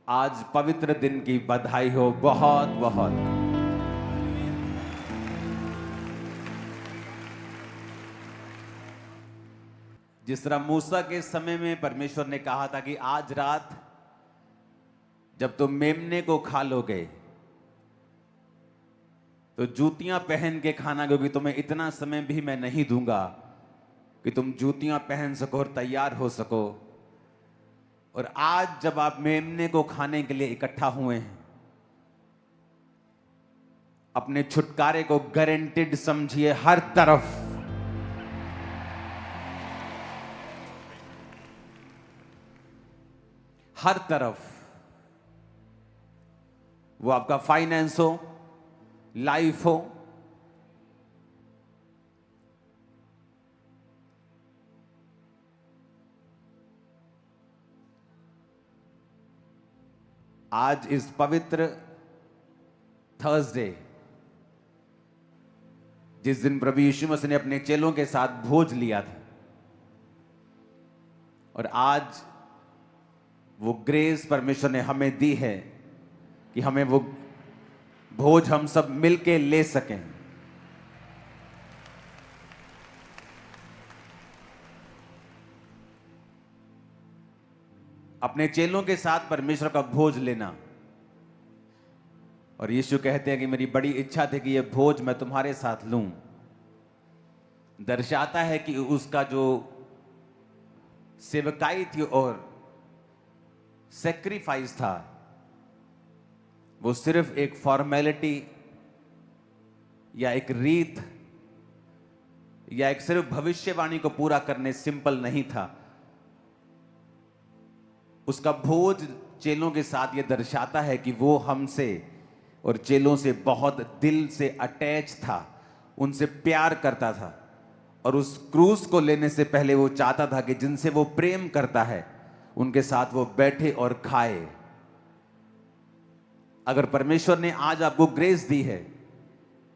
आज पवित्र दिन की बधाई हो बहुत बहुत। जिस तरह मूसा के समय में परमेश्वर ने कहा था कि आज रात जब तुम मेमने को खा लोगे तो जूतियां पहन के खाना, क्योंकि तुम्हें इतना समय भी मैं नहीं दूंगा कि तुम जूतियां पहन सको और तैयार हो सको। और आज जब आप मेमने को खाने के लिए इकट्ठा हुए हैं, अपने छुटकारे को गारंटेड समझिए। हर तरफ हर तरफ, वो आपका फाइनेंस हो, लाइफ हो, आज इस पवित्र थर्सडे, जिस दिन प्रभु यीशु मसीह ने अपने चेलों के साथ भोज लिया था, और आज वो ग्रेस परमेश्वर ने हमें दी है कि हमें वो भोज हम सब मिलके ले सकें। अपने चेलों के साथ परमेश्वर का भोज लेना। और यीशु कहते हैं कि मेरी बड़ी इच्छा थी कि यह भोज मैं तुम्हारे साथ लूं। दर्शाता है कि उसका जो सेवकाई थी और सैक्रिफाइस था, वो सिर्फ एक फॉर्मेलिटी या एक रीत या एक सिर्फ भविष्यवाणी को पूरा करने सिंपल नहीं था। उसका भोज चेलों के साथ यह दर्शाता है कि वो हमसे और चेलों से बहुत दिल से अटैच था, उनसे प्यार करता था। और उस क्रूस को लेने से पहले वो चाहता था कि जिनसे वो प्रेम करता है उनके साथ वो बैठे और खाए। अगर परमेश्वर ने आज आपको ग्रेस दी है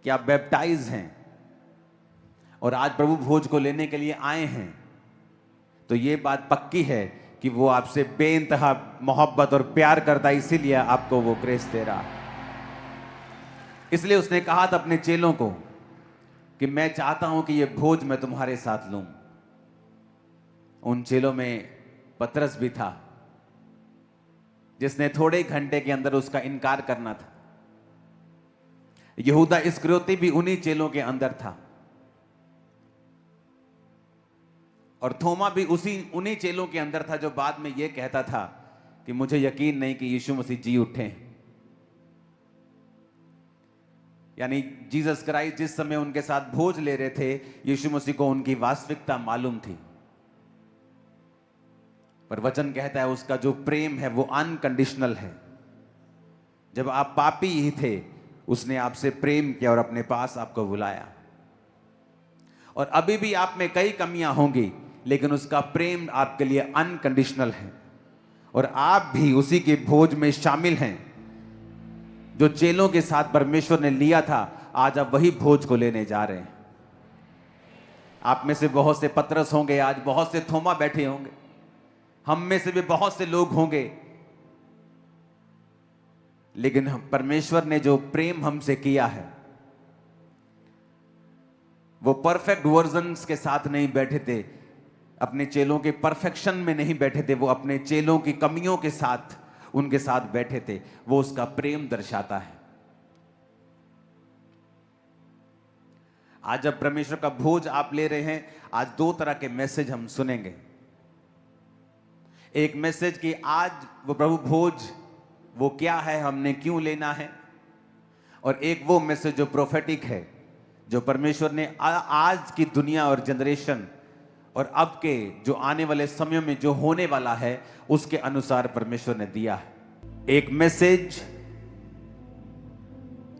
कि आप बैप्टाइज हैं और आज प्रभु भोज को लेने के लिए आए हैं, तो ये बात पक्की है कि वो आपसे बेइंतहा मोहब्बत और प्यार करता है, इसीलिए आपको वो ग्रेस दे रहा है। इसलिए उसने कहा था अपने चेलों को कि मैं चाहता हूं कि ये भोज मैं तुम्हारे साथ लूं। उन चेलों में पतरस भी था, जिसने थोड़े घंटे के अंदर उसका इनकार करना था। यहूदा इस्करियोती भी उन्हीं चेलों के अंदर था, और थोमा भी उन्हीं चेलों के अंदर था जो बाद में यह कहता था कि मुझे यकीन नहीं कि यीशु मसीह जी उठे। यानी जीसस क्राइस्ट जिस समय उनके साथ भोज ले रहे थे, यीशु मसीह को उनकी वास्तविकता मालूम थी। पर वचन कहता है उसका जो प्रेम है वो अनकंडीशनल है। जब आप पापी ही थे, उसने आपसे प्रेम किया और अपने पास आपको बुलाया। और अभी भी आप में कई कमियां होंगी, लेकिन उसका प्रेम आपके लिए अनकंडीशनल है। और आप भी उसी के भोज में शामिल हैं जो चेलों के साथ परमेश्वर ने लिया था। आज आप वही भोज को लेने जा रहे हैं। आप में से बहुत से पतरस होंगे, आज बहुत से थोमा बैठे होंगे, हम में से भी बहुत से लोग होंगे, लेकिन परमेश्वर ने जो प्रेम हमसे किया है वो परफेक्ट वर्जन्स के साथ नहीं बैठे थे, अपने चेलों के परफेक्शन में नहीं बैठे थे, वो अपने चेलों की कमियों के साथ उनके साथ बैठे थे। वो उसका प्रेम दर्शाता है। आज जब परमेश्वर का भोज आप ले रहे हैं, आज दो तरह के मैसेज हम सुनेंगे। एक मैसेज कि आज वो प्रभु भोज वो क्या है, हमने क्यों लेना है। और एक वो मैसेज जो प्रोफेटिक है, जो परमेश्वर ने आज की दुनिया और जनरेशन और अब के जो आने वाले समयों में जो होने वाला है उसके अनुसार परमेश्वर ने दिया है। एक मैसेज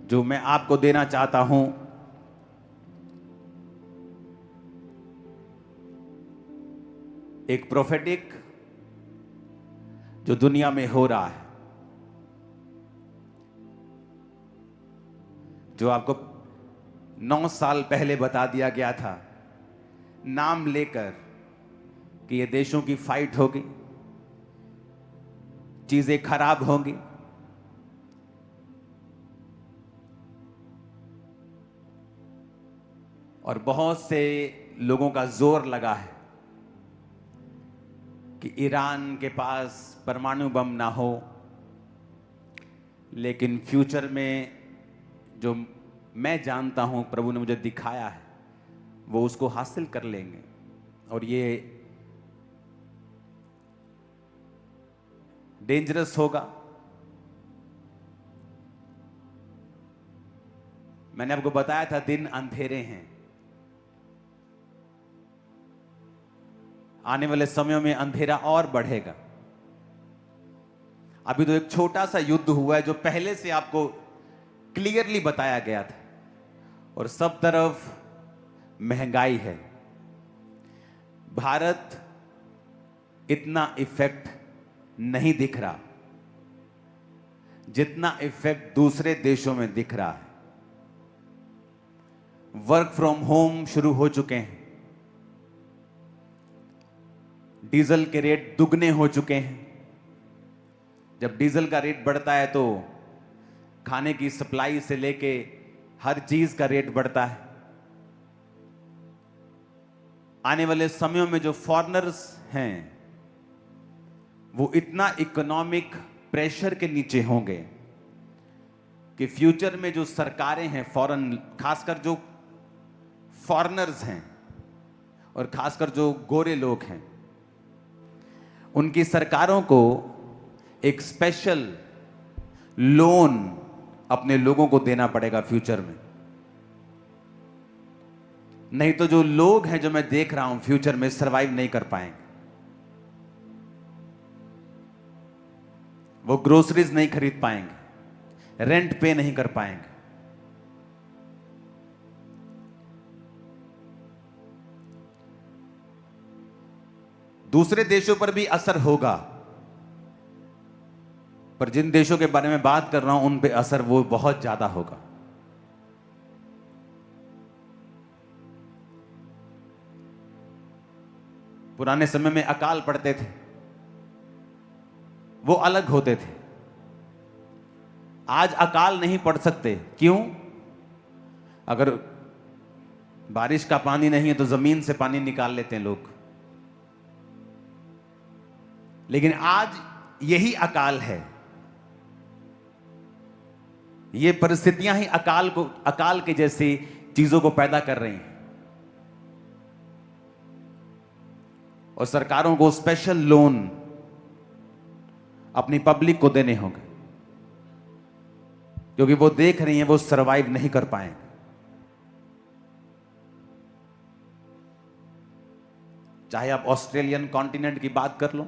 जो मैं आपको देना चाहता हूं, एक प्रोफेटिक जो दुनिया में हो रहा है, जो आपको 9 साल पहले बता दिया गया था, नाम लेकर कि ये देशों की फाइट होगी, चीजें खराब होंगी, और बहुत से लोगों का जोर लगा है कि ईरान के पास परमाणु बम ना हो, लेकिन फ्यूचर में जो मैं जानता हूं, प्रभु ने मुझे दिखाया है, वो उसको हासिल कर लेंगे। और ये डेंजरस होगा। मैंने आपको बताया था दिन अंधेरे हैं, आने वाले समयों में अंधेरा और बढ़ेगा। अभी तो एक छोटा सा युद्ध हुआ है जो पहले से आपको क्लियरली बताया गया था, और सब तरफ महंगाई है। भारत इतना इफेक्ट नहीं दिख रहा जितना इफेक्ट दूसरे देशों में दिख रहा है। वर्क फ्रॉम होम शुरू हो चुके हैं, डीजल के रेट दुगने हो चुके हैं। जब डीजल का रेट बढ़ता है तो खाने की सप्लाई से लेके हर चीज का रेट बढ़ता है। आने वाले समयों में जो फॉरेनर्स हैं वो इतना इकोनॉमिक प्रेशर के नीचे होंगे कि फ्यूचर में जो सरकारें हैं फॉरेन, खासकर जो फॉरेनर्स हैं और खासकर जो गोरे लोग हैं, उनकी सरकारों को एक स्पेशल लोन अपने लोगों को देना पड़ेगा फ्यूचर में। नहीं तो जो लोग हैं, जो मैं देख रहा हूं, फ्यूचर में सरवाइव नहीं कर पाएंगे। वो ग्रोसरीज नहीं खरीद पाएंगे, रेंट पे नहीं कर पाएंगे। दूसरे देशों पर भी असर होगा, पर जिन देशों के बारे में बात कर रहा हूं उन पे असर वो बहुत ज्यादा होगा। पुराने समय में अकाल पड़ते थे, वो अलग होते थे। आज अकाल नहीं पड़ सकते। क्यों? अगर बारिश का पानी नहीं है तो जमीन से पानी निकाल लेते हैं लोग। लेकिन आज यही अकाल है, ये परिस्थितियां ही अकाल के जैसी चीजों को पैदा कर रही हैं। और सरकारों को स्पेशल लोन अपनी पब्लिक को देने होंगे, क्योंकि वो देख रही हैं वो सरवाइव नहीं कर पाएंगे। चाहे आप ऑस्ट्रेलियन कॉन्टिनेंट की बात कर लो,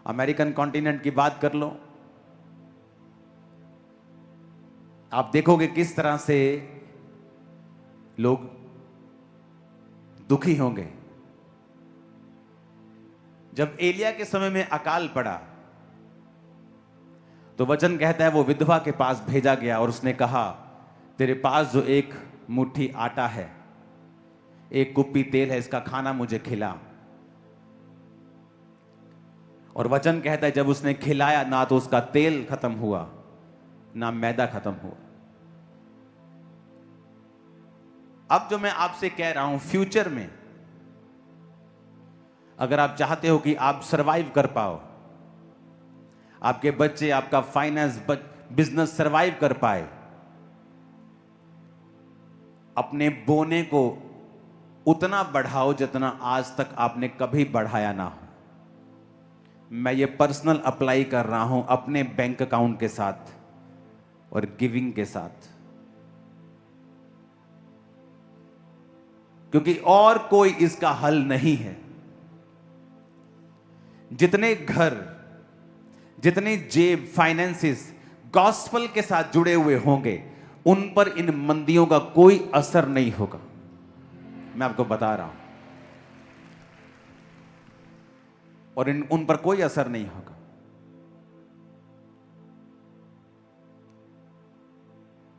अमेरिकन कॉन्टिनेंट की बात कर लो, आप देखोगे किस तरह से लोग दुखी होंगे। जब एलिया के समय में अकाल पड़ा तो वचन कहता है वो विधवा के पास भेजा गया और उसने कहा, तेरे पास जो एक मुट्ठी आटा है, एक कुप्पी तेल है, इसका खाना मुझे खिला। और वचन कहता है जब उसने खिलाया, ना तो उसका तेल खत्म हुआ ना मैदा खत्म हुआ। अब जो मैं आपसे कह रहा हूं, फ्यूचर में अगर आप चाहते हो कि आप सरवाइव कर पाओ, आपके बच्चे, आपका फाइनेंस, बिजनेस सरवाइव कर पाए, अपने बोने को उतना बढ़ाओ जितना आज तक आपने कभी बढ़ाया ना हो। मैं ये पर्सनल अप्लाई कर रहा हूं अपने बैंक अकाउंट के साथ और गिविंग के साथ, क्योंकि और कोई इसका हल नहीं है। जितने घर, जितने जेब, फाइनेंसेस गॉस्पल के साथ जुड़े हुए होंगे, उन पर इन मंदियों का कोई असर नहीं होगा। मैं आपको बता रहा हूं, और उन पर कोई असर नहीं होगा।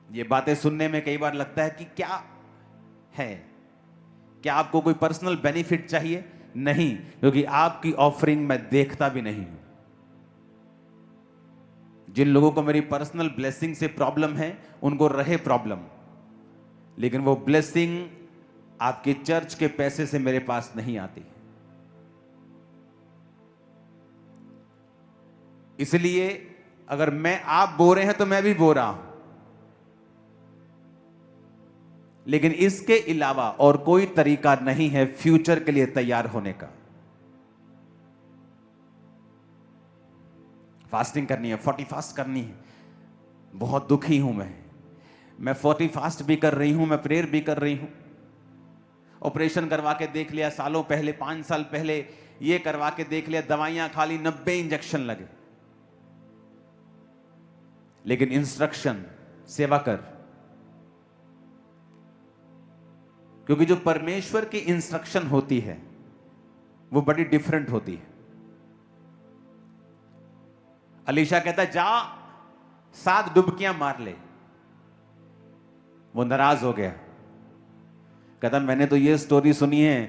ये बातें सुनने में कई बार लगता है कि क्या है, क्या आपको कोई पर्सनल बेनिफिट चाहिए? नहीं, क्योंकि आपकी ऑफरिंग मैं देखता भी नहीं हूं। जिन लोगों को मेरी पर्सनल ब्लेसिंग से प्रॉब्लम है उनको रहे प्रॉब्लम, लेकिन वो ब्लेसिंग आपके चर्च के पैसे से मेरे पास नहीं आती। इसलिए अगर आप बो रहे हैं तो मैं भी बो रहा हूं, लेकिन इसके अलावा और कोई तरीका नहीं है फ्यूचर के लिए तैयार होने का। फास्टिंग करनी है, 40 फास्ट करनी है। बहुत दुखी हूं मैं 40 फास्ट भी कर रही हूं, मैं प्रेयर भी कर रही हूं। ऑपरेशन करवा के देख लिया सालों पहले, 5 साल पहले ये करवा के देख लिया, दवाइयां खा ली, 90 इंजेक्शन लगे, लेकिन इंस्ट्रक्शन सेवा कर। क्योंकि जो परमेश्वर की इंस्ट्रक्शन होती है वो बड़ी डिफरेंट होती है। अलीशा कहता जा 7 डुबकियां मार ले। वो नाराज हो गया, कहता मैंने तो ये स्टोरी सुनी है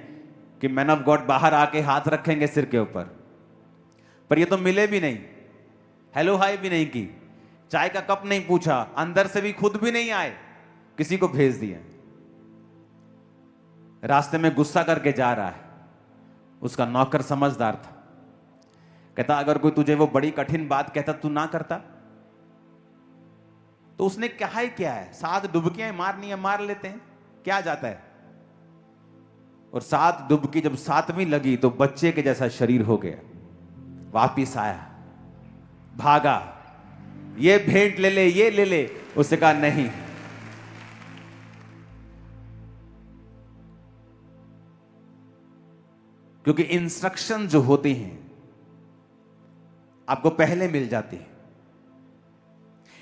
कि मैन ऑफ गॉड बाहर आके हाथ रखेंगे सिर के ऊपर, पर ये तो मिले भी नहीं, हेलो हाय भी नहीं की, चाय का कप नहीं पूछा, अंदर से भी खुद भी नहीं आए, किसी को भेज दिया। रास्ते में गुस्सा करके जा रहा है। उसका नौकर समझदार था, कहता अगर कोई तुझे वो बड़ी कठिन बात कहता तू ना करता। तो उसने कहा ही क्या है, 7 डुबकियां मारनी है, मार लेते हैं, क्या जाता है। और 7 डुबकी जब 7वीं लगी तो बच्चे के जैसा शरीर हो गया। वापिस आया, भागा, ये भेंट ले ले, ये ले ले। उसने कहा नहीं। क्योंकि इंस्ट्रक्शन जो होती हैं आपको पहले मिल जाती है।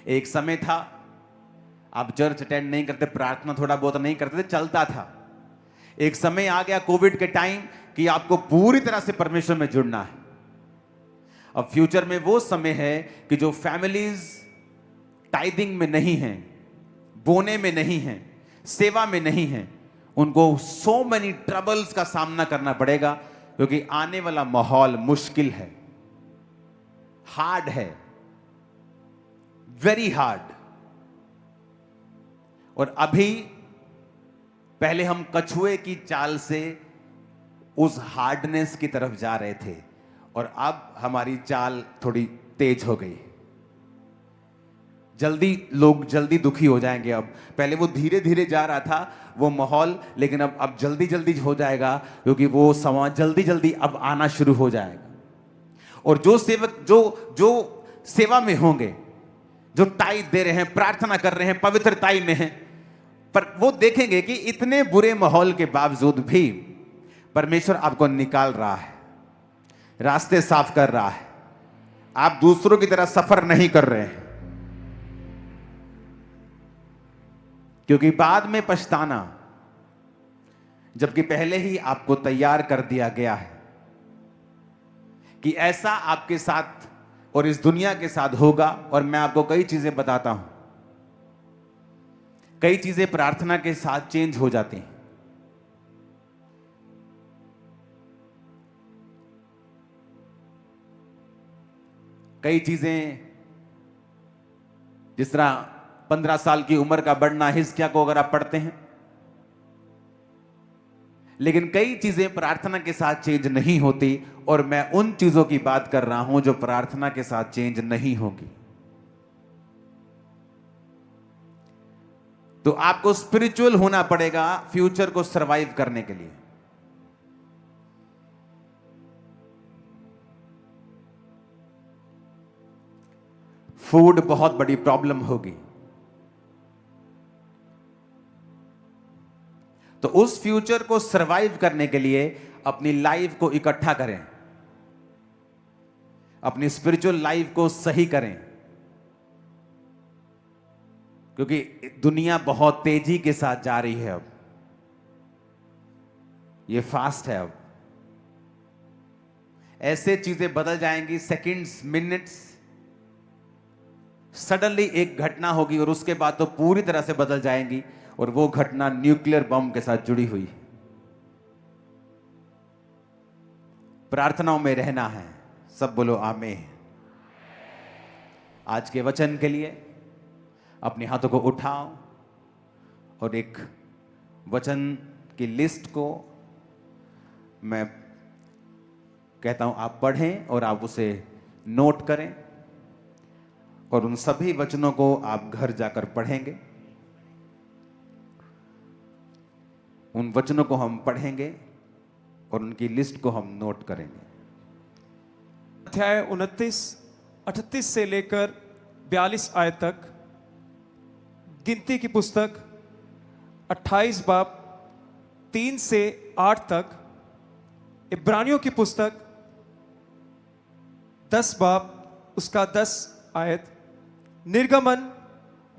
एक समय था आप चर्च अटेंड नहीं करते, प्रार्थना थोड़ा बहुत नहीं करते थे, चलता था। एक समय आ गया कोविड के टाइम कि आपको पूरी तरह से परमेश्वर में जुड़ना है। अब फ्यूचर में वो समय है कि जो फैमिलीज टाइदिंग में नहीं हैं, बोने में नहीं हैं, सेवा में नहीं हैं, उनको सो मेनी ट्रबल्स का सामना करना पड़ेगा। क्योंकि आने वाला माहौल मुश्किल है, हार्ड है, वेरी हार्ड। और अभी पहले हम कछुए की चाल से उस हार्डनेस की तरफ जा रहे थे, और अब हमारी चाल थोड़ी तेज हो गई। लोग जल्दी दुखी हो जाएंगे। अब पहले वो धीरे धीरे जा रहा था वो माहौल, लेकिन अब जल्दी जल्दी हो जाएगा, क्योंकि वो समय जल्दी जल्दी अब आना शुरू हो जाएगा। और जो सेवक जो सेवा में होंगे, जो टाइट दे रहे हैं, प्रार्थना कर रहे हैं, पवित्रताई में हैं, पर वो देखेंगे कि इतने बुरे माहौल के बावजूद भी परमेश्वर आपको निकाल रहा है, रास्ते साफ कर रहा है। आप दूसरों की तरह सफर नहीं कर रहे हैं। क्योंकि बाद में पछताना, जबकि पहले ही आपको तैयार कर दिया गया है कि ऐसा आपके साथ और इस दुनिया के साथ होगा। और मैं आपको कई चीजें बताता हूं, कई चीजें प्रार्थना के साथ चेंज हो जाती हैं। कई चीजें, जिस तरह 15 साल की उम्र का बढ़ना, हिजकिया को अगर आप पढ़ते हैं, लेकिन कई चीजें प्रार्थना के साथ चेंज नहीं होती। और मैं उन चीजों की बात कर रहा हूं जो प्रार्थना के साथ चेंज नहीं होगी। तो आपको स्पिरिचुअल होना पड़ेगा फ्यूचर को सरवाइव करने के लिए। फूड बहुत बड़ी प्रॉब्लम होगी। तो उस फ्यूचर को सरवाइव करने के लिए अपनी लाइफ को इकट्ठा करें, अपनी स्पिरिचुअल लाइफ को सही करें। क्योंकि दुनिया बहुत तेजी के साथ जा रही है। अब ये फास्ट है। अब ऐसे चीजें बदल जाएंगी, सेकंड्स, मिनट्स। सडनली एक घटना होगी और उसके बाद तो पूरी तरह से बदल जाएंगी। और वो घटना न्यूक्लियर बम के साथ जुड़ी हुई। प्रार्थनाओं में रहना है। सब बोलो आमीन। आज के वचन के लिए अपने हाथों को उठाओ और एक वचन की लिस्ट को मैं कहता हूं आप पढ़ें और आप उसे नोट करें और उन सभी वचनों को आप घर जाकर पढ़ेंगे। उन वचनों को हम पढ़ेंगे और उनकी लिस्ट को हम नोट करेंगे। अध्याय 29, 38 से लेकर 42 आयत तक, गिनती की पुस्तक 28 बाब 3 से 8 तक, इब्रानियों की पुस्तक 10 बाब उसका 10 आयत, निर्गमन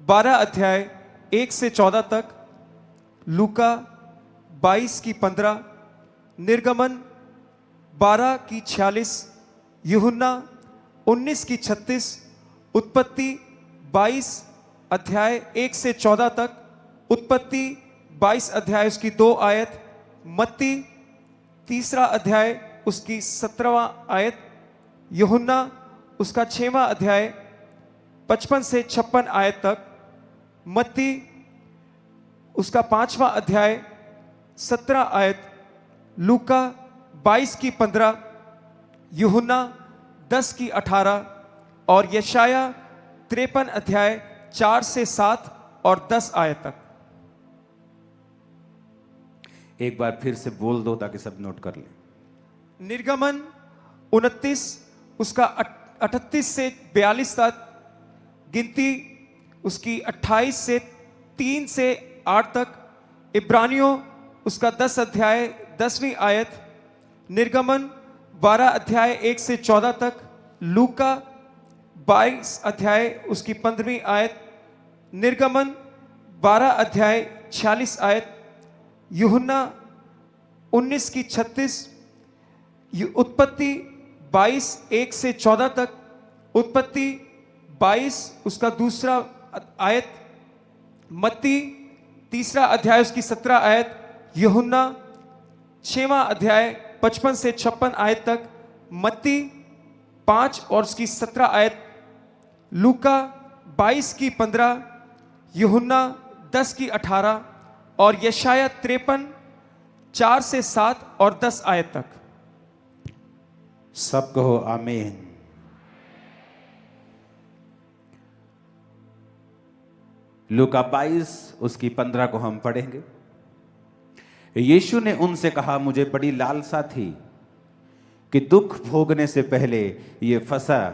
12 अध्याय 1 से 14 तक, लूका 22 की 15, निर्गमन 12 की 46, यूहन्ना 19 की 36, उत्पत्ति 22 अध्याय 1 से 14 तक, उत्पत्ति 22 अध्याय उसकी 2 आयत, मत्ती 3 अध्याय उसकी 17वां आयत, यूहन्ना उसका 6वां अध्याय 55 से 56 आयत तक, मत्ती उसका 5वां अध्याय 17 आयत, लूका 22 की 15, यूहन्ना 10 की 18 और यशाया 53 अध्याय 4 से 7 और 10 आयत तक। एक बार फिर से बोल दो ताकि सब नोट कर लें। निर्गमन 29 उसका 38 से 42 तक, गिनती उसकी 28 से 3 से 8 तक, इब्रानियों उसका 10 अध्याय 10वीं आयत, निर्गमन 12 अध्याय 1 से 14 तक, लूका 22 अध्याय उसकी 15वीं आयत, निर्गमन 12 अध्याय 46 आयत, यूहन्ना 19 की 36, उत्पत्ति 22 1 से 14 तक, उत्पत्ति 22 उसका 2 आयत, मत्ती 3 अध्याय उसकी 17 आयत, यूहन्ना 6वां अध्याय 55 से 56 आयत तक, मत्ती 5 और उसकी 17 आयत, लूका 22 की 15, यूहन्ना 10 की 18 और यशाया 53 4 से 7 और 10 आयत तक। सब कहो आमीन। लूका 22 उसकी 15 को हम पढ़ेंगे। यीशु ने उनसे कहा, मुझे बड़ी लालसा थी कि दुख भोगने से पहले ये फसह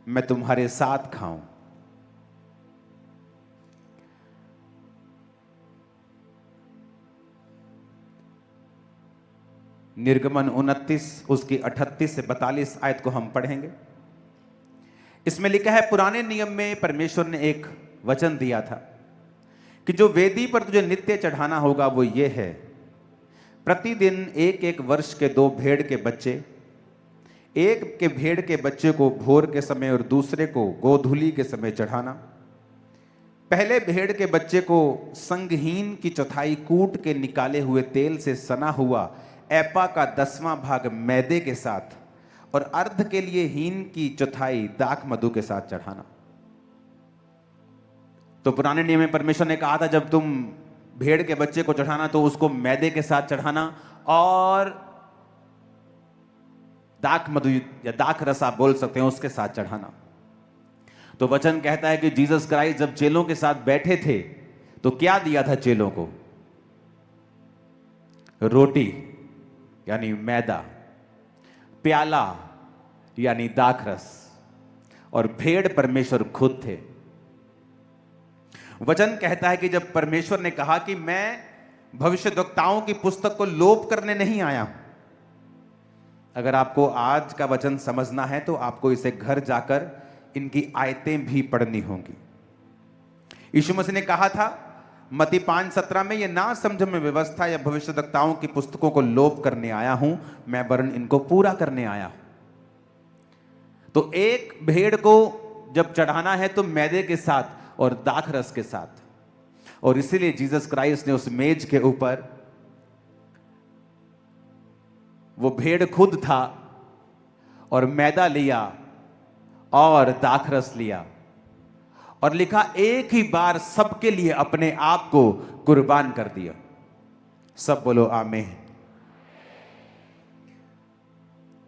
मैं तुम्हारे साथ खाऊं। निर्गमन 29 उसकी 38 से 42 आयत को हम पढ़ेंगे। इसमें लिखा है, पुराने नियम में परमेश्वर ने एक वचन दिया था कि जो वेदी पर तुझे नित्य चढ़ाना होगा वो ये है, प्रतिदिन एक एक वर्ष के 2 भेड़ के बच्चे, एक के भेड़ के बच्चे को भोर के समय और दूसरे को गोधूली के समय चढ़ाना। पहले भेड़ के बच्चे को संगहीन की चौथाई कूट के निकाले हुए तेल से सना हुआ एपा का 10वां भाग मैदे के साथ और अर्ध के लिए हीन की चौथाई दाख मधु के साथ चढ़ाना। तो पुराने नियम में परमेश्वर ने कहा था जब तुम भेड़ के बच्चे को चढ़ाना तो उसको मैदे के साथ चढ़ाना और दाख मधु या दाख रस आप बोल सकते हैं उसके साथ चढ़ाना। तो वचन कहता है कि जीसस क्राइस्ट जब चेलों के साथ बैठे थे तो क्या दिया था चेलों को? रोटी यानी मैदा, प्याला यानी दाखरस, और भेड़ परमेश्वर खुद थे। वचन कहता है कि जब परमेश्वर ने कहा कि मैं भविष्यद्वक्ताओं की पुस्तक को लोप करने नहीं आया। अगर आपको आज का वचन समझना है तो आपको इसे घर जाकर इनकी आयतें भी पढ़नी होंगी। यीशु मसीह ने कहा था मत्ती 5:17 में, ये ना समझ में व्यवस्था या भविष्यद्वक्ताओं की पुस्तकों को लोप करने आया हूं, मैं वरन इनको पूरा करने आया हूं। तो एक भेड़ को जब चढ़ाना है तो मैदे के साथ और दाखरस के साथ, और इसीलिए जीसस क्राइस्ट ने उस मेज के ऊपर, वो भेड़ खुद था और मैदा लिया और दाखरस लिया और लिखा, एक ही बार सबके लिए अपने आप को कुर्बान कर दिया। सब बोलो आमीन।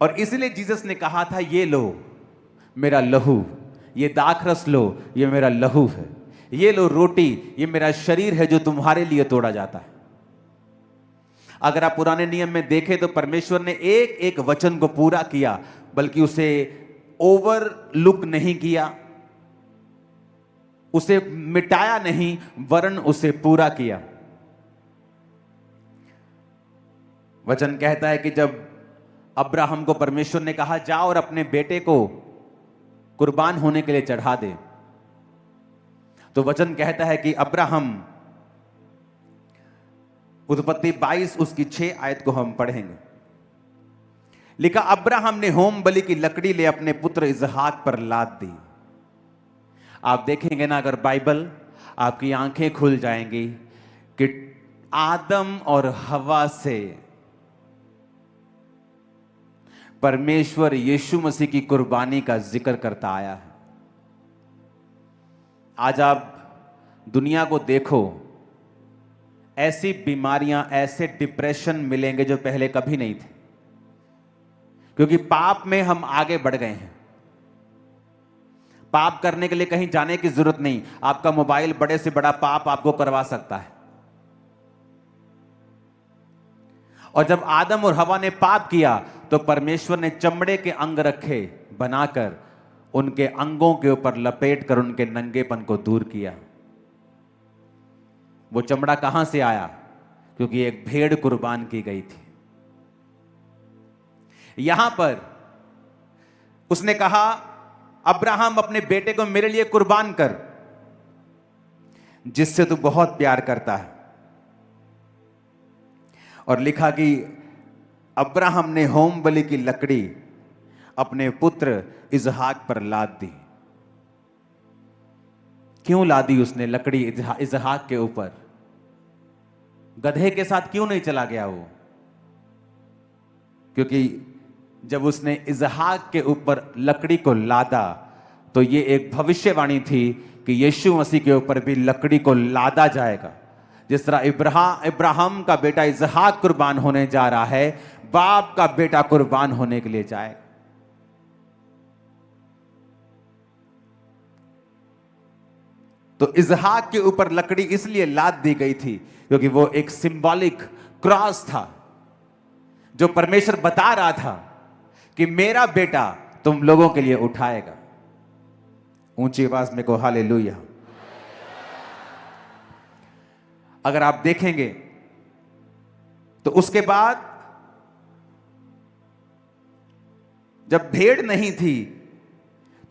और इसलिए जीसस ने कहा था, ये लो मेरा लहू, ये दाखरस लो, ये मेरा लहू है, ये लो रोटी, ये मेरा शरीर है जो तुम्हारे लिए तोड़ा जाता है। अगर आप पुराने नियम में देखें तो परमेश्वर ने एक एक वचन को पूरा किया, बल्कि उसे ओवरलुक नहीं किया, उसे मिटाया नहीं, वरन उसे पूरा किया। वचन कहता है कि जब अब्राहम को परमेश्वर ने कहा, जाओ और अपने बेटे को कुर्बान होने के लिए चढ़ा दे, तो वचन कहता है कि अब्राहम, उत्पत्ति 22 उसकी 6 आयत को हम पढ़ेंगे। लिखा, अब्राहम ने होम बलि की लकड़ी ले अपने पुत्र इसहाक पर लाद दी। आप देखेंगे ना अगर बाइबल, आपकी आंखें खुल जाएंगी कि आदम और हवा से परमेश्वर यीशु मसीह की कुर्बानी का जिक्र करता आया है। आज आप दुनिया को देखो, ऐसी बीमारियां, ऐसे डिप्रेशन मिलेंगे जो पहले कभी नहीं थे, क्योंकि पाप में हम आगे बढ़ गए हैं। पाप करने के लिए कहीं जाने की जरूरत नहीं, आपका मोबाइल बड़े से बड़ा पाप आपको करवा सकता है। और जब आदम और हवा ने पाप किया तो परमेश्वर ने चमड़े के अंग रखे बनाकर, उनके अंगों के ऊपर लपेट कर उनके नंगेपन को दूर किया। वो चमड़ा कहां से आया? क्योंकि एक भेड़ कुर्बान की गई थी। यहां पर उसने कहा, अब्राहम अपने बेटे को मेरे लिए कुर्बान कर, जिससे तू बहुत प्यार करता है। और लिखा कि अब्राहम ने होम बलि की लकड़ी अपने पुत्र इसहाक पर लाद दी। क्यों लादी उसने लकड़ी इसहाक के ऊपर? गधे के साथ क्यों नहीं चला गया वो? क्योंकि जब उसने इसहाक के ऊपर लकड़ी को लादा तो ये एक भविष्यवाणी थी कि यीशु मसीह के ऊपर भी लकड़ी को लादा जाएगा। जिस तरह इब्राहिम का बेटा इसहाक कुर्बान होने जा रहा है, बाप का बेटा कुर्बान होने के लिए जाएगा। तो इसहाक के ऊपर लकड़ी इसलिए लाद दी गई थी क्योंकि वो एक सिंबॉलिक क्रॉस था, जो परमेश्वर बता रहा था कि मेरा बेटा तुम लोगों के लिए उठाएगा। ऊंची आवाज में को हालेलुया। अगर आप देखेंगे तो उसके बाद जब भेड़ नहीं थी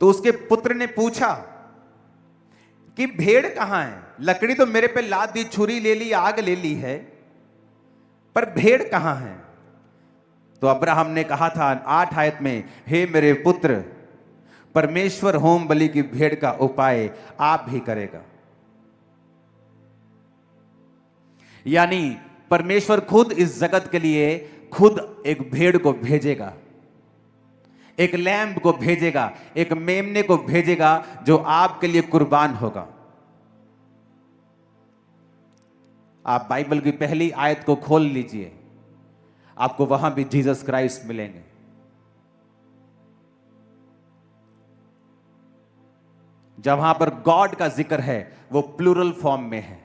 तो उसके पुत्र ने पूछा कि भेड़ कहां है? लकड़ी तो मेरे पे लाद दी, छुरी ले ली, आग ले ली है, पर भेड़ कहां है? तो अब्राहम ने कहा था 8 आयत में, हे मेरे पुत्र, परमेश्वर होम बलि की भेड़ का उपाय आप भी करेगा। यानी परमेश्वर खुद इस जगत के लिए खुद एक भेड़ को भेजेगा, एक लैम्ब को भेजेगा, एक मेमने को भेजेगा जो आपके लिए कुर्बान होगा। आप बाइबल की पहली आयत को खोल लीजिए, आपको वहां भी जीसस क्राइस्ट मिलेंगे। जहां पर गॉड का जिक्र है वो प्लूरल फॉर्म में है,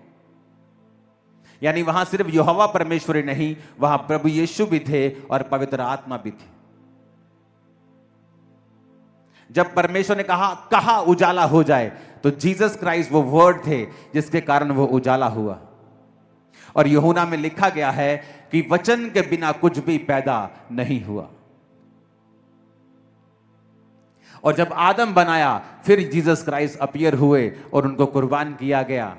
यानी वहां सिर्फ यहोवा परमेश्वर ही नहीं, वहां प्रभु यीशु भी थे और पवित्र आत्मा भी थी। जब परमेश्वर ने कहा उजाला हो जाए, तो जीसस क्राइस्ट वो वर्ड थे जिसके कारण वो उजाला हुआ। और यूहन्ना में लिखा गया है कि वचन के बिना कुछ भी पैदा नहीं हुआ। और जब आदम बनाया, फिर जीसस क्राइस्ट अपीयर हुए और उनको कुर्बान किया गया,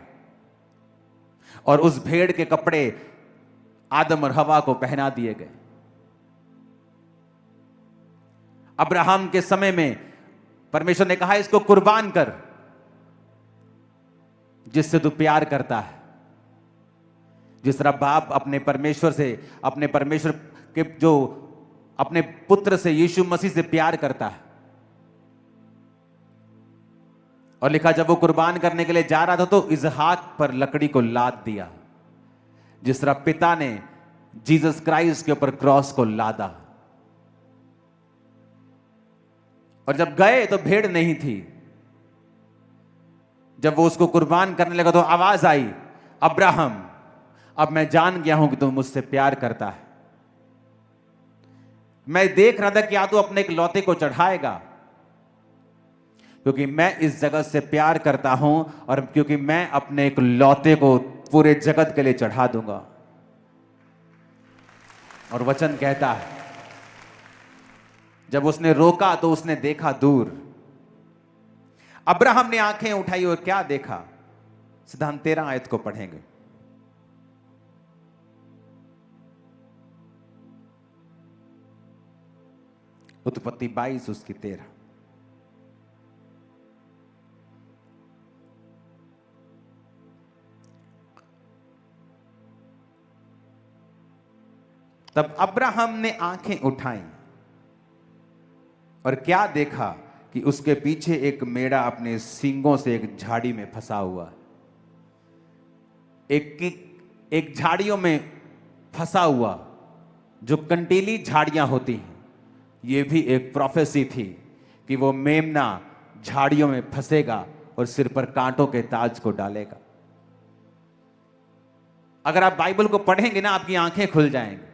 और उस भेड़ के कपड़े आदम और हवा को पहना दिए गए। अब्राहम के समय में परमेश्वर ने कहा, इसको कुर्बान कर, जिससे तू प्यार करता है। जिस तरह बाप अपने परमेश्वर से, अपने परमेश्वर के जो अपने पुत्र से, यीशु मसीह से प्यार करता है, और लिखा जब वो कुर्बान करने के लिए जा रहा था तो इसहाक पर लकड़ी को लाद दिया, जिस तरह पिता ने जीसस क्राइस्ट के ऊपर क्रॉस को लादा। और जब गए तो भेड़ नहीं थी। जब वो उसको कुर्बान करने लगा तो आवाज आई, अब्राहम, अब मैं जान गया हूं कि तू मुझसे प्यार करता है। मैं देख रहा था कि या तू अपने एक लौते को चढ़ाएगा, क्योंकि मैं इस जगत से प्यार करता हूं और क्योंकि मैं अपने एक लौते को पूरे जगत के लिए चढ़ा दूंगा। और वचन कहता है जब उसने रोका तो उसने देखा दूर। अब्राहम ने आंखें उठाई और क्या देखा? सीधा हम 13 आयत को पढ़ेंगे। उत्पत्ति 22 उसकी 13। तब अब्राहम ने आंखें उठाई और क्या देखा कि उसके पीछे एक मेढ़ा अपने सींगों से एक झाड़ी में फंसा हुआ, एक झाड़ियों में फंसा हुआ, जो कंटीली झाड़ियां होती हैं। यह भी एक प्रोफेसी थी कि वो मेमना झाड़ियों में फंसेगा और सिर पर कांटों के ताज को डालेगा। अगर आप बाइबल को पढ़ेंगे ना, आपकी आंखें खुल जाएंगी।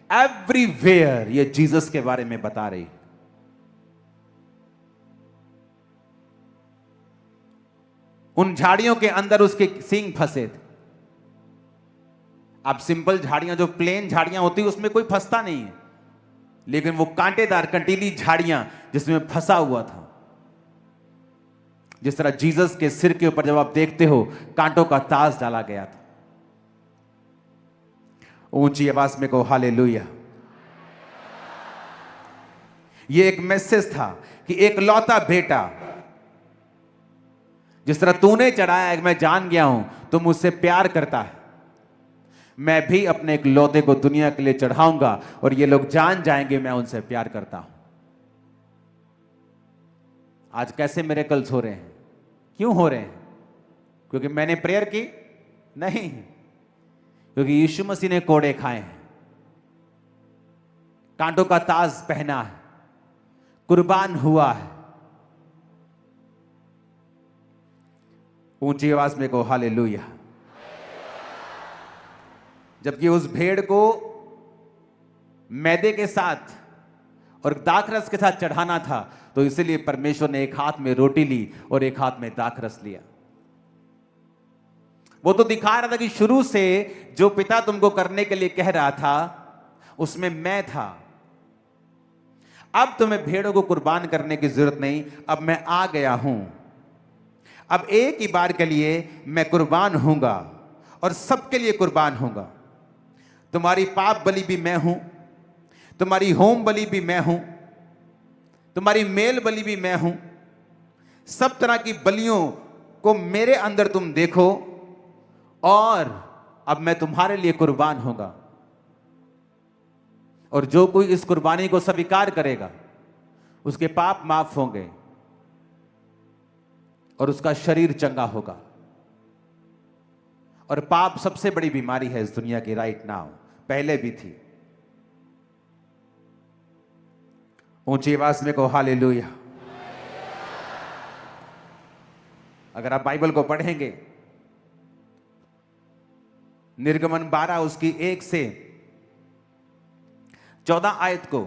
एवरीवेयर ये जीसस के बारे में बता रही। उन झाड़ियों के अंदर उसके सींग फंसे थे। आप सिंपल झाड़ियां, जो प्लेन झाड़ियां होती है, उसमें कोई फंसता नहीं है, लेकिन वो कांटेदार कंटीली झाड़ियां जिसमें फंसा हुआ था। जिस तरह जीसस के सिर के ऊपर जब आप देखते हो कांटों का ताज डाला गया था। ऊंची आवाज में कहो हालेलुया। ये एक मैसेज था कि एक लौता बेटा, जिस तरह तूने चढ़ाया है, मैं जान गया हूं तू मुझसे प्यार करता है, मैं भी अपने एक लौते को दुनिया के लिए चढ़ाऊंगा और ये लोग जान जाएंगे मैं उनसे प्यार करता हूं। आज कैसे मिरेकल्स हो रहे हैं? क्यों हो रहे हैं? क्योंकि मैंने प्रेयर की? नहीं, क्योंकि यीशु मसीह ने कोड़े खाए हैं, कांटों का ताज पहना है, कुर्बान हुआ है। ऊंची आवाज में कहो हालेलुया। जबकि उस भेड़ को मैदे के साथ और दाखरस के साथ चढ़ाना था, तो इसलिए परमेश्वर ने एक हाथ में रोटी ली और एक हाथ में दाखरस लिया। वो तो दिखा रहा था कि शुरू से जो पिता तुमको करने के लिए कह रहा था उसमें मैं था। अब तुम्हें भेड़ों को कुर्बान करने की जरूरत नहीं, अब मैं आ गया हूं। अब एक ही बार के लिए मैं कुर्बान होऊंगा और सबके लिए कुर्बान होऊंगा। तुम्हारी पाप बलि भी मैं हूं, तुम्हारी होम बलि भी मैं हूं, तुम्हारी मेल बलि भी मैं हूं। सब तरह की बलियों को मेरे अंदर तुम देखो और अब मैं तुम्हारे लिए कुर्बान होगा। और जो कोई इस कुर्बानी को स्वीकार करेगा उसके पाप माफ होंगे और उसका शरीर चंगा होगा। और पाप सबसे बड़ी बीमारी है इस दुनिया की राइट नाउ, पहले भी थी। ऊंची आवाज में कहो हालेलुया। अगर आप बाइबल को पढ़ेंगे, निर्गमन 12 उसकी 1 से 14 आयत को,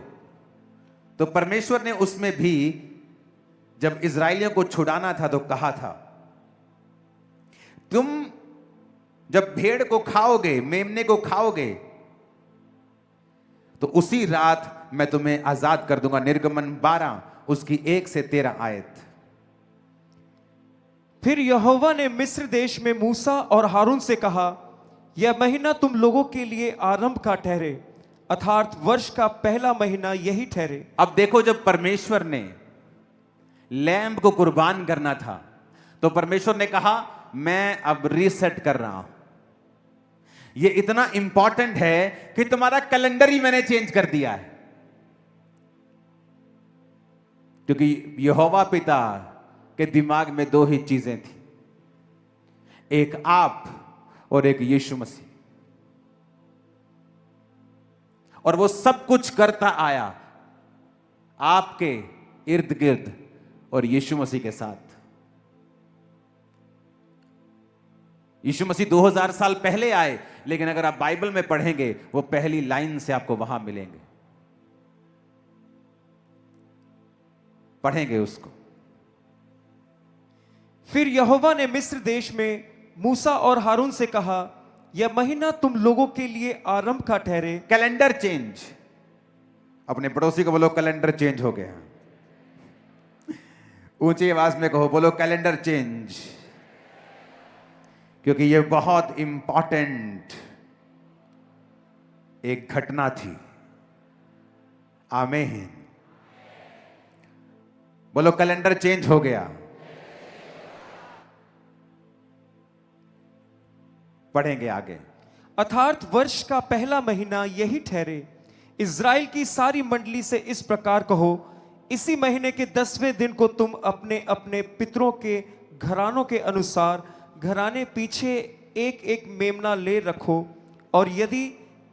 तो परमेश्वर ने उसमें भी जब इजरायलियों को छुड़ाना था तो कहा था, तुम जब भेड़ को खाओगे, मेमने को खाओगे, तो उसी रात मैं तुम्हें आजाद कर दूंगा। निर्गमन 12 उसकी 1 से 13 आयत। फिर यहोवा ने मिस्र देश में मूसा और हारून से कहा, यह महीना तुम लोगों के लिए आरंभ का ठहरे, अर्थात वर्ष का पहला महीना यही ठहरे। अब देखो, जब परमेश्वर ने लैम्ब को कुर्बान करना था तो परमेश्वर ने कहा मैं अब रीसेट कर रहा हूं। यह इतना इंपॉर्टेंट है कि तुम्हारा कैलेंडर ही मैंने चेंज कर दिया है। क्योंकि यहोवा पिता कि दिमाग में दो ही चीजें थी, एक आप और एक यीशु मसीह। और वो सब कुछ करता आया आपके इर्द गिर्द और यीशु मसीह के साथ। यीशु मसीह 2000 साल पहले आए, लेकिन अगर आप बाइबल में पढ़ेंगे वो पहली लाइन से आपको वहां मिलेंगे, पढ़ेंगे उसको। फिर यहोवा ने मिस्र देश में मूसा और हारून से कहा, यह महीना तुम लोगों के लिए आरंभ का ठहरे। Calendar change. अपने पड़ोसी को बोलो कैलेंडर चेंज हो गया। ऊंची आवाज में कहो, बोलो कैलेंडर चेंज, क्योंकि यह बहुत इंपॉर्टेंट एक घटना थी। आमीन। बोलो कैलेंडर चेंज हो गया। पढ़ेंगे आगे। अर्थात वर्ष का पहला महीना यही ठहरे। इज़राइल की सारी मंडली से इस प्रकार कहो, इसी महीने के 10वें दिन को तुम अपने अपने पितरों के घरानों के अनुसार घराने पीछे एक एक मेमना ले रखो। और यदि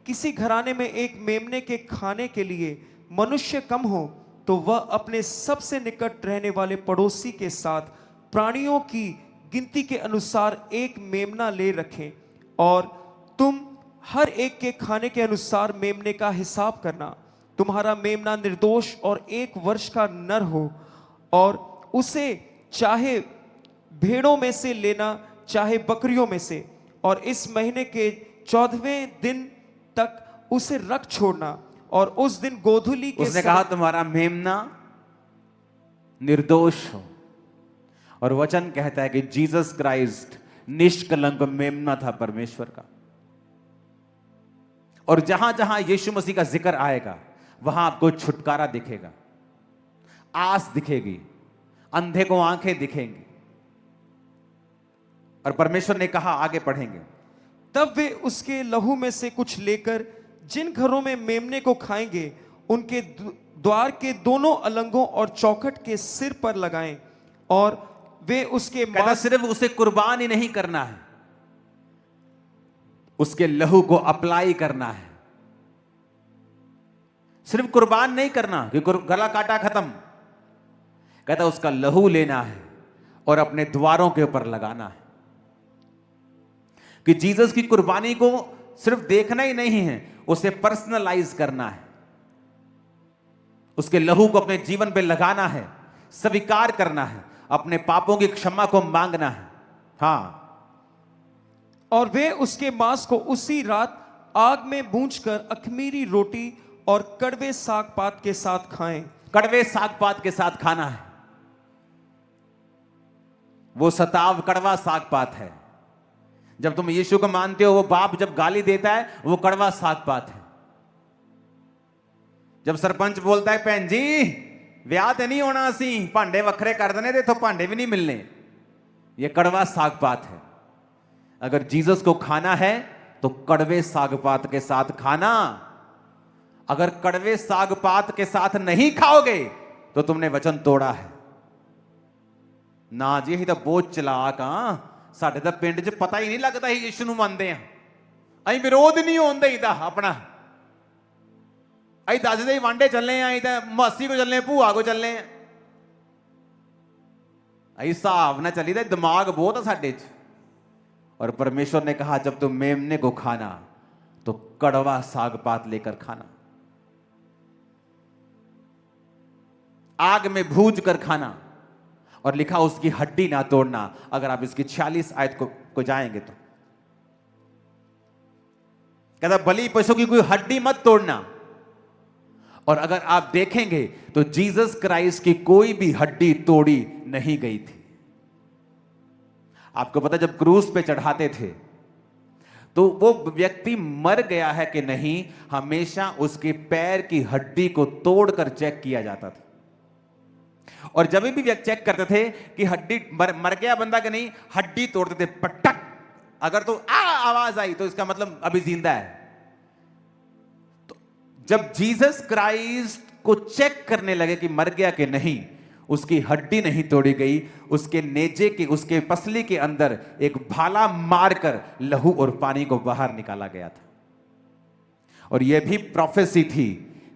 किसी घराने में एक मेमने के खाने के लिए मनुष्य कम हो, तो वह अपने सबसे निकट रहने वाले पड़ोसी के साथ प्राणियों की गिनती के अनुसार एक मेमना ले रखें। और तुम हर एक के खाने के अनुसार मेमने का हिसाब करना। तुम्हारा मेमना निर्दोष और 1 वर्ष का नर हो, और उसे चाहे भेड़ों में से लेना चाहे बकरियों में से, और इस महीने के 14वें दिन तक उसे रख छोड़ना। और उस दिन गोधूली के उसने कहा तुम्हारा मेमना निर्दोष हो। और वचन कहता है कि जीसस क्राइस्ट निष्कलंक मेमना था परमेश्वर का। और जहां जहां यीशु मसीह का जिक्र आएगा वहां आपको छुटकारा दिखेगा, आस दिखेगी, अंधे को आंखें दिखेंगी। और परमेश्वर ने कहा, आगे पढ़ेंगे, तब वे उसके लहू में से कुछ लेकर जिन घरों में मेमने को खाएंगे उनके द्वार के दोनों अलंगों और चौखट के सिर पर लगाएं। और वे उसके सिर्फ उसे कुर्बान ही नहीं करना है, उसके लहू को अप्लाई करना है। सिर्फ कुर्बान नहीं करना कि गला काटा खत्म। कहता उसका लहू लेना है और अपने द्वारों के ऊपर लगाना है। कि जीसस की कुर्बानी को सिर्फ देखना ही नहीं है, उसे पर्सनलाइज करना है। उसके लहू को अपने जीवन पे लगाना है, स्वीकार करना है, अपने पापों की क्षमा को मांगना है। हां। और वे उसके मांस को उसी रात आग में भूंजकर अखमीरी रोटी और कड़वे साग पात के साथ खाएं। कड़वे साग पात के साथ खाना है। वो सताव कड़वा साग पात है। जब तुम यीशु को मानते हो, वो बाप जब गाली देता है वो कड़वा साग पात है। जब सरपंच बोलता है, भैन जी ਵਿਆਹ ਤੇ नहीं होना, ਅਸੀਂ ਭਾਂਡੇ ਵੱਖਰੇ कर देने, तो भांडे भी नहीं मिलने, ये कड़वा साग पात है। अगर जीसस को खाना है तो कड़वे साग पात के साथ खाना। अगर कड़वे साग पात के साथ नहीं खाओगे तो तुमने वचन तोड़ा है ना जी। ਅਸੀਂ ਤਾਂ ਬਹੁਤ ਚਲਾਕ ਆ, ਸਾਡੇ ਤਾਂ ਪਿੰਡ 'ਚ ਪਤਾ ਹੀ ਨਹੀਂ ਲੱਗਦਾ ਅਸੀਂ ਯਿਸੂ ਨੂੰ ਮੰਨਦੇ ਆ। ਅਸੀਂ ਵਿਰੋਧ ਨਹੀਂ ਹੋਣ ਦੇਈਦਾ ਆਪਣਾ। ਅਸੀਂ ਦੱਸਦੇ ਹੀ ਵਾਂਡੇ ਚੱਲੇ ਆ, ਅਸੀਂ ਤਾਂ ਮਾਸੀ ਕੋ ਚੱਲੇ, ਭੂਆ ਕੋ ਚੱਲੇ ਆ। ਅਸੀਂ ਹਿਸਾਬ ਨਾਲ ਚੱਲੀਦਾ, ਦਿਮਾਗ ਬਹੁਤ ਆ ਸਾਡੇ 'ਚ। और परमेश्वर ने कहा, जब तुम मेमने को खाना तो कड़वा साग पात लेकर खाना, आग में भूज कर खाना। और लिखा उसकी हड्डी ना तोड़ना। अगर आप इसकी 46 आयत को जाएंगे तो कहता बलि पशु की कोई हड्डी मत तोड़ना। और अगर आप देखेंगे तो जीसस क्राइस्ट की कोई भी हड्डी तोड़ी नहीं गई थी। आपको पता, जब क्रूस पे चढ़ाते थे तो वो व्यक्ति मर गया है कि नहीं, हमेशा उसके पैर की हड्डी को तोड़कर चेक किया जाता था। और जब भी चेक करते थे कि हड्डी मर गया बंदा कि नहीं, हड्डी तोड़ते थे पटक। अगर तो आवाज आई तो इसका मतलब अभी जिंदा है। तो जब जीसस क्राइस्ट को चेक करने लगे कि मर गया कि नहीं, उसकी हड्डी नहीं तोड़ी गई, उसके नेजे के, उसके पसली के अंदर एक भाला मारकर लहू और पानी को बाहर निकाला गया था। और यह भी प्रोफेसी थी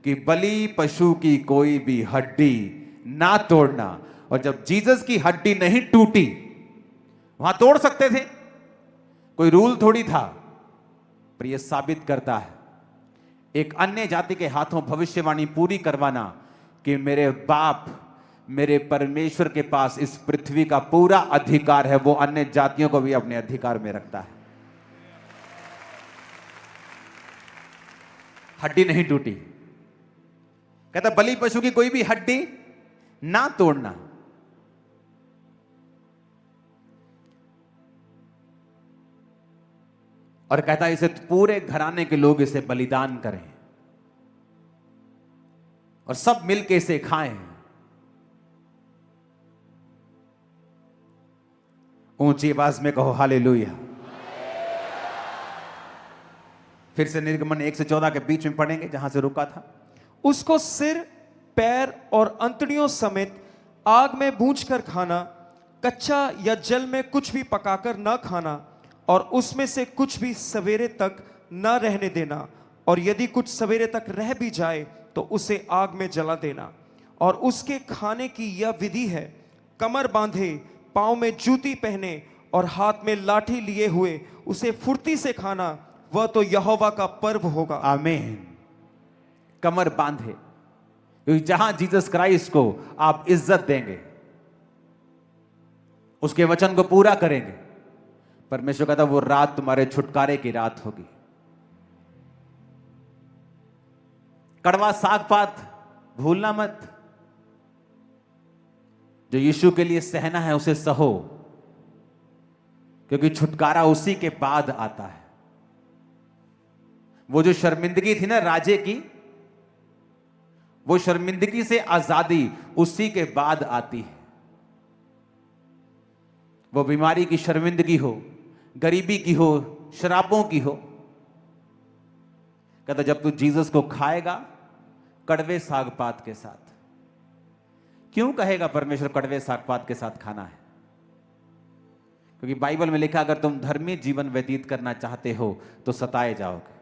कि बलि पशु की कोई भी हड्डी ना तोड़ना। और जब जीसस की हड्डी नहीं टूटी, वहां तोड़ सकते थे, कोई रूल थोड़ी था, पर यह साबित करता है एक अन्य जाति के हाथों भविष्यवाणी पूरी करवाना कि मेरे बाप, मेरे परमेश्वर के पास इस पृथ्वी का पूरा अधिकार है, वो अन्य जातियों को भी अपने अधिकार में रखता है। हड्डी नहीं टूटी, कहता बलि पशु की कोई भी हड्डी ना तोड़ना। और कहता इसे पूरे घराने के लोग इसे बलिदान करें और सब मिलके इसे खाएं। ऊंची आवाज में कहो हालेलुया। फिर से निर्गमन 1 से 14 के बीच में पढ़ेंगे जहां से रुका था। उसको सिर, पैर और अंतड़ियों समेत आग में भूंजकर खाना, कच्चा या जल में कुछ भी पकाकर न खाना, और उसमें से कुछ भी सवेरे तक न रहने देना, और यदि कुछ सवेरे तक रह भी जाए तो उसे आग में जला देना। और उसके खाने की यह विधि है, कमर बांधे, पांव में जूती पहने और हाथ में लाठी लिए हुए उसे फुर्ती से खाना, वह तो यहोवा का पर्व होगा। आमीन। कमर बांधे, क्योंकि जहां जीसस क्राइस्ट को आप इज्जत देंगे, उसके वचन को पूरा करेंगे, परमेश्वर कहता वो रात तुम्हारे छुटकारे की रात होगी। कड़वा साग पात भूलना मत, जो यीशु के लिए सहना है उसे सहो, क्योंकि छुटकारा उसी के बाद आता है। वो जो शर्मिंदगी थी ना राजे की, वो शर्मिंदगी से आजादी उसी के बाद आती है। वो बीमारी की शर्मिंदगी हो, गरीबी की हो, शराबों की हो, कहता जब तू जीसस को खाएगा कड़वे साग पात के साथ। क्यों कहेगा परमेश्वर कड़वे साग पात के साथ खाना है? क्योंकि बाइबल में लिखा अगर तुम धर्मी जीवन व्यतीत करना चाहते हो तो सताए जाओगे,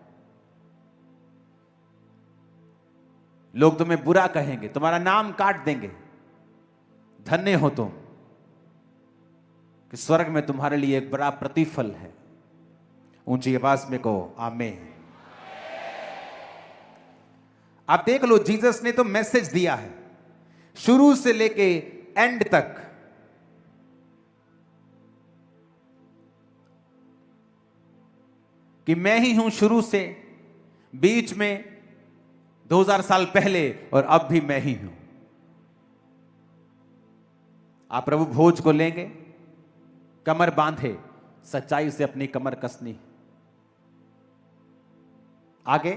लोग तुम्हें बुरा कहेंगे, तुम्हारा नाम काट देंगे। धन्य हो तुम कि स्वर्ग में तुम्हारे लिए एक बड़ा प्रतिफल है। ऊंची आवाज में कहो आमीन। आप देख लो, जीसस ने तो मैसेज दिया है शुरू से लेके एंड तक। कि मैं ही हूं शुरू से, बीच में, 2000 साल पहले और अब भी मैं ही हूं। आप प्रभु भोज को लेंगे, कमर बांधे, सच्चाई से अपनी कमर कसनी। आगे,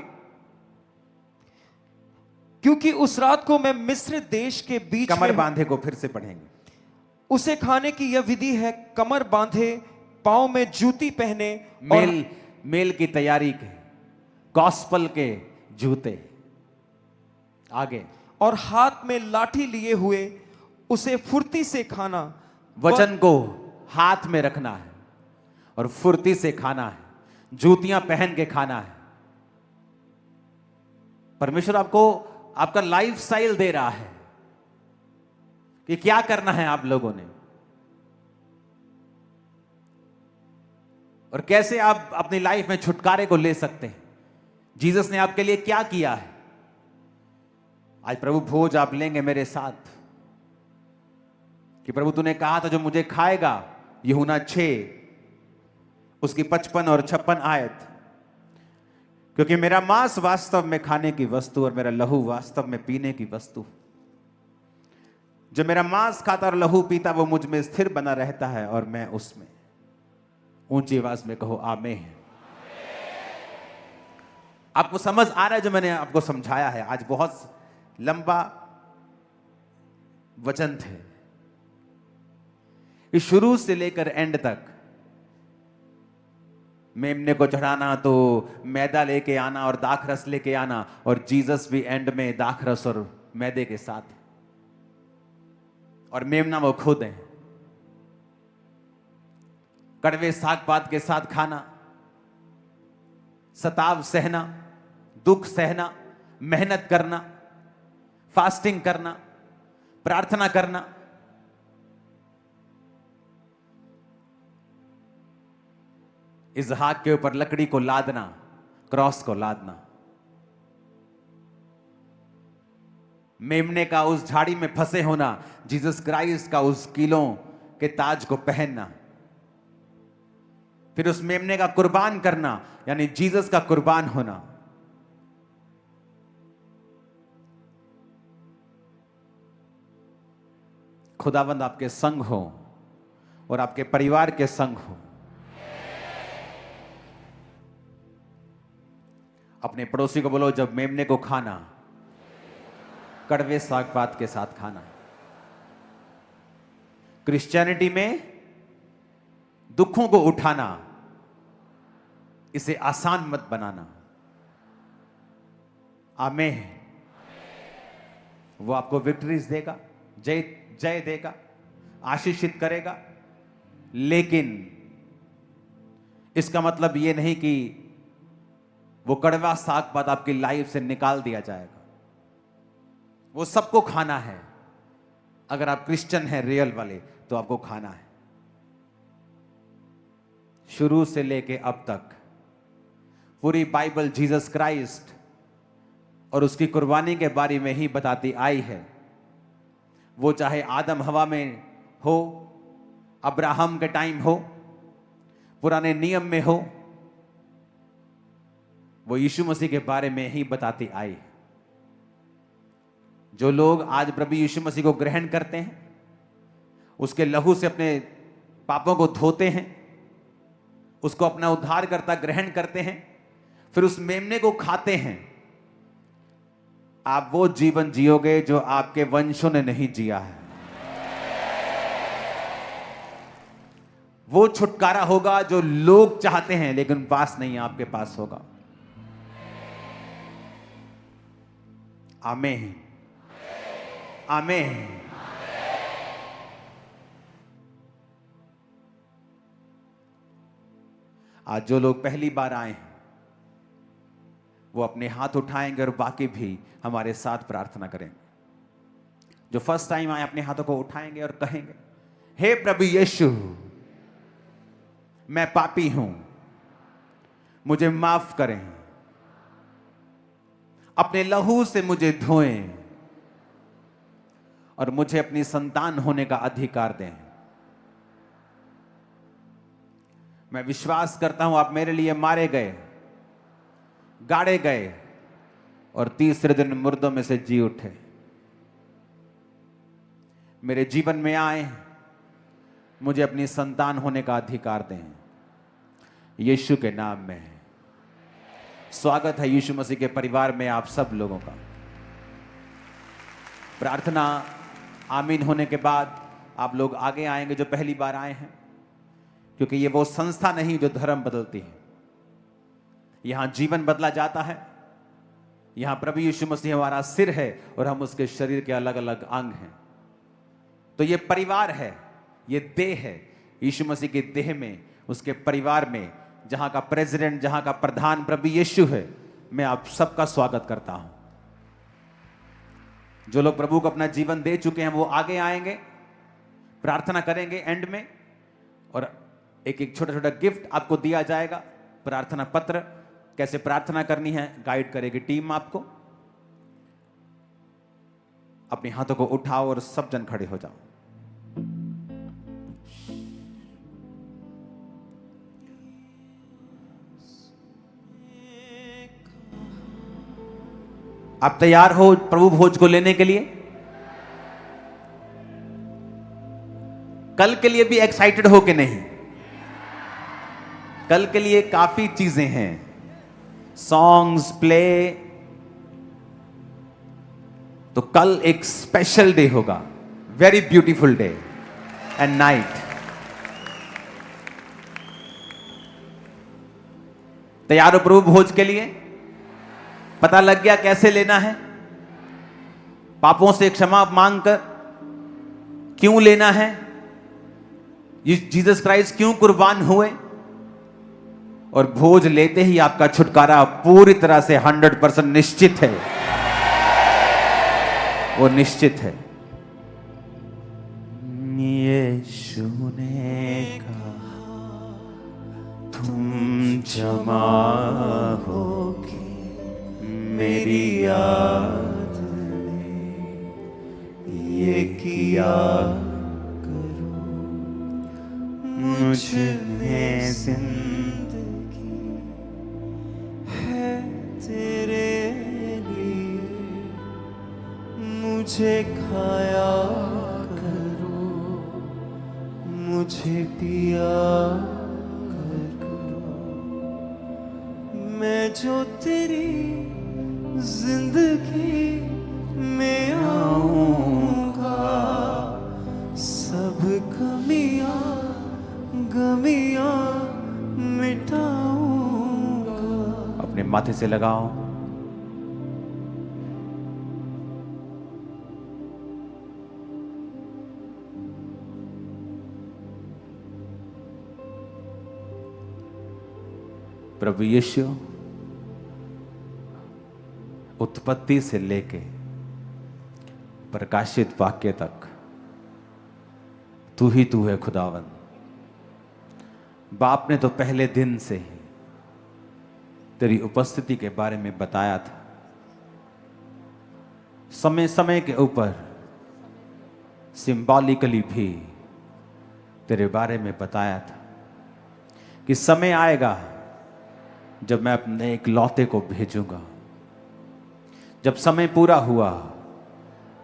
क्योंकि उस रात को मैं मिस्र देश के बीच कमर में बांधे को फिर से पढ़ेंगे। उसे खाने की यह विधि है, कमर बांधे, पांव में जूती पहने, मेल की तैयारी के, गॉस्पल के जूते। आगे, और हाथ में लाठी लिए हुए उसे फुर्ती से खाना। वचन को हाथ में रखना है और फुर्ती से खाना है, जूतियां पहन के खाना है। परमेश्वर आपको आपका लाइफस्टाइल दे रहा है कि क्या करना है आप लोगों ने, और कैसे आप अपनी लाइफ में छुटकारे को ले सकते हैं। जीसस ने आपके लिए क्या किया है। आज प्रभु भोज आप लेंगे मेरे साथ कि प्रभु तूने कहा था जो मुझे खाएगा, यूहन्ना 6 उसकी 55 और 56 आयत, क्योंकि मेरा मांस वास्तव में खाने की वस्तु और मेरा लहू वास्तव में पीने की वस्तु। जो मेरा मांस खाता और लहू पीता वो मुझ में स्थिर बना रहता है और मैं उसमें। ऊंची आवाज में कहो आमीन। आपको समझ आ रहा है जो मैंने आपको समझाया है? आज बहुत लंबा वचन थे, कि शुरू से लेकर एंड तक मेमने को चढ़ाना तो मैदा लेके आना और दाखरस लेके आना, और जीसस भी एंड में दाखरस और मैदे के साथ। और मेमना वो खुद है। कड़वे साग पात के साथ खाना, सताव सहना, दुख सहना, मेहनत करना, फास्टिंग करना, प्रार्थना करना, इसहाक के ऊपर लकड़ी को लादना, क्रॉस को लादना, मेमने का उस झाड़ी में फंसे होना, जीसस क्राइस्ट का उस कीलों के ताज को पहनना, फिर उस मेमने का कुर्बान करना, यानी जीसस का कुर्बान होना। खुदावंद आपके संग हो और आपके परिवार के संग हो। अपने पड़ोसी को बोलो, जब मेमने को खाना, कड़वे साग पात के साथ खाना। क्रिश्चियनिटी में दुखों को उठाना, इसे आसान मत बनाना। आमीन। वो आपको विक्ट्रीज देगा, जय जय देगा, आशीषित करेगा, लेकिन इसका मतलब यह नहीं कि वो कड़वा साग पात आपकी लाइफ से निकाल दिया जाएगा। वो सबको खाना है। अगर आप क्रिश्चियन हैं रियल वाले, तो आपको खाना है। शुरू से लेके अब तक पूरी बाइबल जीसस क्राइस्ट और उसकी कुर्बानी के बारे में ही बताती आई है। वो चाहे आदम हवा में हो, अब्राहम के टाइम हो, पुराने नियम में हो, वो यीशु मसीह के बारे में ही बताती आई। जो लोग आज प्रभु यीशु मसीह को ग्रहण करते हैं, उसके लहू से अपने पापों को धोते हैं, उसको अपना उद्धारकर्ता ग्रहण करते हैं, फिर उस मेमने को खाते हैं, आप वो जीवन जियोगे जो आपके वंशों ने नहीं जिया है। वो छुटकारा होगा जो लोग चाहते हैं लेकिन पास नहीं, आपके पास होगा। आमीन, आमीन। आज जो लोग पहली बार आए हैं, वो अपने हाथ उठाएंगे और बाकी भी हमारे साथ प्रार्थना करेंगे। जो फर्स्ट टाइम आए अपने हाथों को उठाएंगे और कहेंगे, हे प्रभु यीशु, मैं पापी हूं, मुझे माफ करें, अपने लहू से मुझे धोएं और मुझे अपनी संतान होने का अधिकार दें। मैं विश्वास करता हूं आप मेरे लिए मारे गए, गाड़े गए और तीसरे दिन मुर्दों में से जी उठे। मेरे जीवन में आए, मुझे अपनी संतान होने का अधिकार दें। यीशु के नाम में स्वागत है यीशु मसीह के परिवार में आप सब लोगों का। प्रार्थना आमीन होने के बाद आप लोग आगे आएंगे जो पहली बार आए हैं, क्योंकि ये वो संस्था नहीं जो धर्म बदलती है। यहां जीवन बदला जाता है। यहां प्रभु यीशु मसीह हमारा सिर है और हम उसके शरीर के अलग अलग अंग हैं। तो ये परिवार है, ये देह है। यीशु मसीह के देह में, उसके परिवार में, जहां का प्रेसिडेंट, जहां का प्रधान प्रभु यीशु है, मैं आप सबका स्वागत करता हूं। जो लोग प्रभु को अपना जीवन दे चुके हैं वो आगे आएंगे, प्रार्थना करेंगे एंड में, और एक एक छोटा छोटा गिफ्ट आपको दिया जाएगा। प्रार्थना पत्र, कैसे प्रार्थना करनी है गाइड करेगी टीम आपको। अपने हाथों को उठाओ और सब जन खड़े हो जाओ। आप तैयार हो प्रभु भोज को लेने के लिए? कल के लिए भी एक्साइटेड हो कि नहीं? कल के लिए काफी चीजें हैं, सॉन्ग्स प्ले। तो कल एक स्पेशल डे होगा, very beautiful day and night. तैयार हो प्रभु भोज के लिए? पता लग गया कैसे लेना है? पापों से क्षमा मांगकर, क्यों लेना है, ये जीसस क्राइस्ट क्यों कुर्बान हुए, और भोज लेते ही आपका छुटकारा पूरी तरह से 100% निश्चित है, वो निश्चित है। यीशु ने कहा तुम जमा होके मेरी याद में ये किया करो, मुझ में जिंदगी है तेरे लिए, मुझे खाया करो, मुझे पिया करो, मैं जो तेरी जिंदगी में आऊंगा, सब गमियां मिटाऊंगा। अपने माथे से लगाओ। प्रभु यीशु उत्पत्ति से लेके प्रकाशित वाक्य तक तू ही तू है खुदावन। बाप ने तो पहले दिन से ही तेरी उपस्थिति के बारे में बताया था, समय समय के ऊपर सिंबॉलिकली भी तेरे बारे में बताया था कि समय आएगा जब मैं अपने इकलौते को भेजूंगा। जब समय पूरा हुआ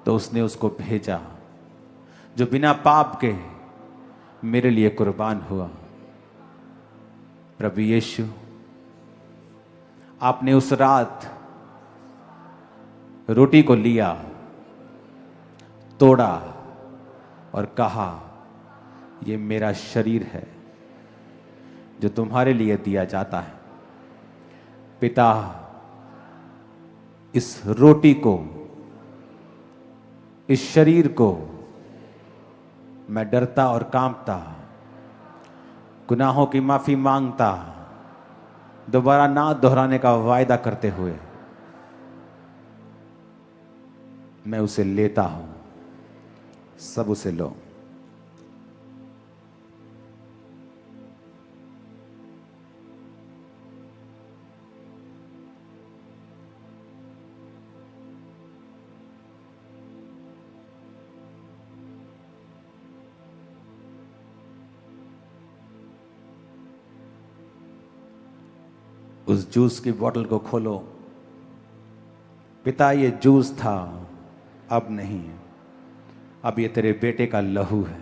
तो उसने उसको भेजा जो बिना पाप के मेरे लिए कुर्बान हुआ। प्रभु यीशु, आपने उस रात रोटी को लिया, तोड़ा और कहा, यह मेरा शरीर है जो तुम्हारे लिए दिया जाता है। पिता, इस रोटी को, इस शरीर को मैं डरता और कांपता, गुनाहों की माफी मांगता, दोबारा ना दोहराने का वायदा करते हुए मैं उसे लेता हूं। सब उसे लो। उस जूस की बोतल को खोलो। पिता, ये जूस था, अब नहीं, अब ये तेरे बेटे का लहू है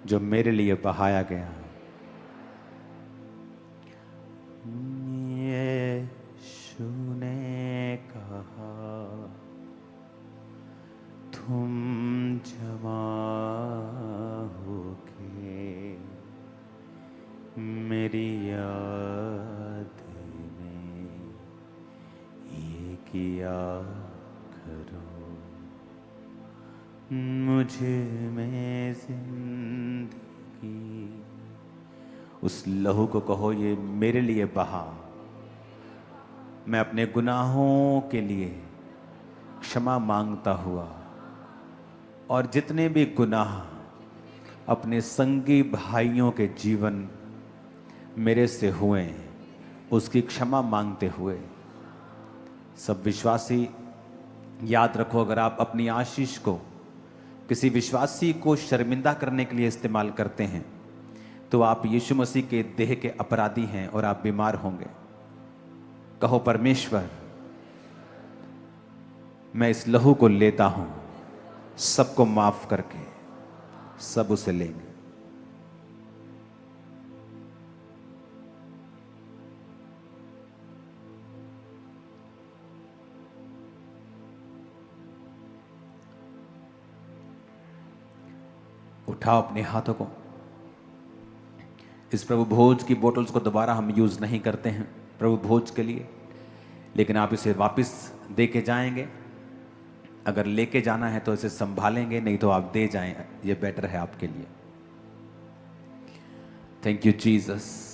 जो मेरे लिए बहाया गया। यीशु ने कहा तुम जमा होके मेरी याद में ये किया करो, मुझे में जिंदगी। उस लहू को कहो, ये मेरे लिए बहा। मैं अपने गुनाहों के लिए क्षमा मांगता हुआ, और जितने भी गुनाह अपने संगी भाइयों के जीवन मेरे से हुए, उसकी क्षमा मांगते हुए, सब विश्वासी याद रखो, अगर आप अपनी आशीष को किसी विश्वासी को शर्मिंदा करने के लिए इस्तेमाल करते हैं तो आप यीशु मसीह के देह के अपराधी हैं और आप बीमार होंगे। कहो, परमेश्वर, मैं इस लहू को लेता हूं, सबको माफ करके। सब उसे लेंगे। उठाओ अपने हाथों को। इस प्रभु भोज की बोतल्स को दोबारा हम यूज नहीं करते हैं प्रभु भोज के लिए, लेकिन आप इसे वापस दे के जाएंगे। अगर लेके जाना है तो इसे संभालेंगे, नहीं तो आप दे जाएं, ये बेटर है आपके लिए। Thank you Jesus.